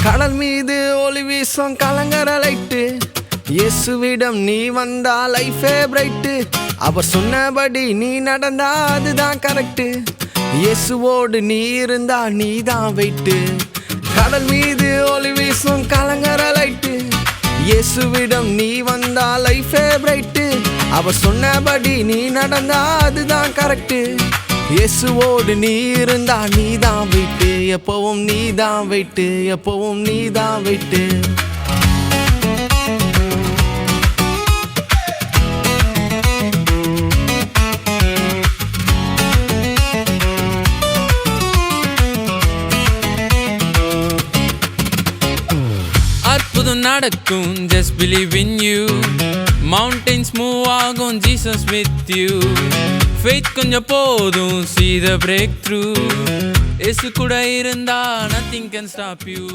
கடல் மீது ஒளி வீசும் கலங்கர லைட்டு, இயேசுவிடம் நீ வந்தா லைஃபே பிரைட்டு. அவர் சொன்னபடி நீ நடந்தா அதுதான் கரெக்டு. இயேசுவோடு நீ இருந்தா நீ தான் வெயிட்டு. கடல் மீது ஒளி வீசும் கலங்கர லைட்டு, இயேசுவிடம் நீ வந்தா லைஃபே பிரைட்டு. அவர் சொன்னபடி நீ நடந்தா அதுதான் கரெக்டு. இயேசுவோடு நீ இருந்தா நீ தான் வெயிட்டு. எப்பவும் நீ தான் வெயிட்டு, எப்பவும் நீ தான் வெயிட்டு. அற்புதம் நடக்கும், just believe in you. Mountains move ஆகும், Jesus with you. Faith கொஞ்சம் போதும், see the breakthrough. இயேசு கூட இருந்தா nothing can stop you.